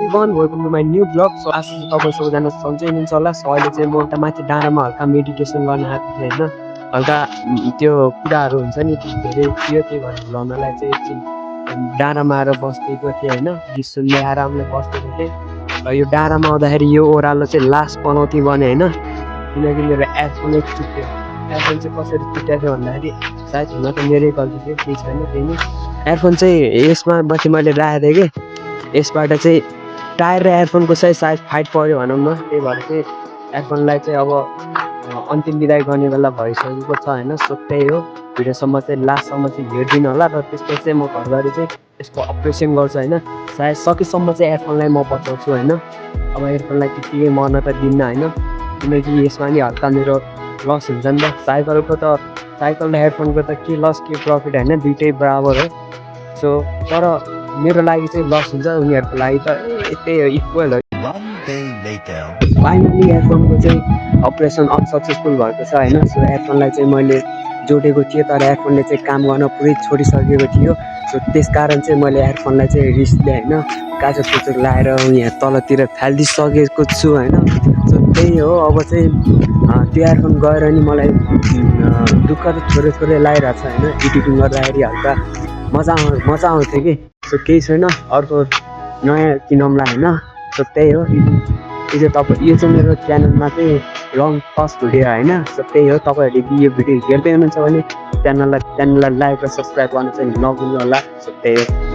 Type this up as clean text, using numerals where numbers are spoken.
Everyone welcome to my new blog. So आज चाहिँ तपाईँ सबैजना सन्चै हुनुहुन्छ होला। सो अहिले चाहिँ म उता माथि डाँडामा हल्का मेडिटेसन गर्न आएको थिएँ होइन। हल्का त्यो कुराहरू हुन्छ नि धेरै थियो, त्यही भएर भ्रमणलाई चाहिँ एकछिन डाँडामा आएर बस्दिएको थिएँ होइन। गीत सुन्दै आरामले बस्दिएको थिएँ र यो डाँडामा आउँदाखेरि यो ओह्रालो चाहिँ लास्ट पनौती बन्यो होइन, किनकि मेरो एयरफोनै चुट्यो। एयरफोन चाहिँ कसरी चुट्याएको थियो भन्दाखेरि सायद हुन त मेरै गल्ती थियो, केही छैन त्यही नै। एयरफोन चाहिँ यसमा माथि मैले राखेको थिएँ कि यसबाट चाहिँ टायर र एयरफोनको चाहिँ सायद फाइट पऱ्यो भनौँ न, त्यही भएर चाहिँ एयरफोनलाई चाहिँ अब अन्तिम विदाय गर्ने बेला भइसकेको छ होइन। सो त्यही हो, भिडियोसम्म चाहिँ लास्टसम्म चाहिँ हेरिदिनु होला र त्यसपछि चाहिँ म घरबारी चाहिँ यसको अपरेसन गर्छु होइन। सायद सकेसम्म चाहिँ एयरफोनलाई म बचाउँछु होइन। अब एयरफोनलाई त्यत्तिकै मर्न त दिन्न होइन, किनकि यसमा नि हल्का मेरो लस हुन्छ नि त। साइकल र एयरफोनको त के लस के प्रफिट होइन, दुइटै बराबर हो। सो तर मेरो लागि चाहिँ लस हुन्छ, उनीहरूको लागि त त्यही हो, इक्वल हो। फाइनली एयरफोनको चाहिँ अपरेसन अनसक्सेसफुल भएको छ होइन। सो एयरफोनलाई चाहिँ मैले जोडेको थिएँ तर एयरफोनले चाहिँ काम गर्न पुरै छोडिसकेको थियो। सो त्यस कारण चाहिँ मैले एयरफोनलाई चाहिँ रिस्कले होइन काचो कुचो लाएर यहाँ तलतिर फालिदिइसकेको छु होइन। सो त्यही हो, अब चाहिँ त्यो एयरफोन गएर नि मलाई दुःख त थोरै थोरै लागिरहेको छ होइन। एडिटिङ गर्दाखेरि हल्का मजा आउँथ्यो कि। सो केही छैन, अर्को नयाँ किनौँला होइन। सो त्यही हो, यो चाहिँ मेरो च्यानलमा चाहिँ लङ फर्स्ट भिडियो होइन। सो त्यही हो, तपाईँहरूले यो भिडियो हेर्दै हुनुहुन्छ भने च्यानललाई लाइक र सब्सक्राइब गर्नु चाहिँ नभुल्नु होला। सो त्यही हो।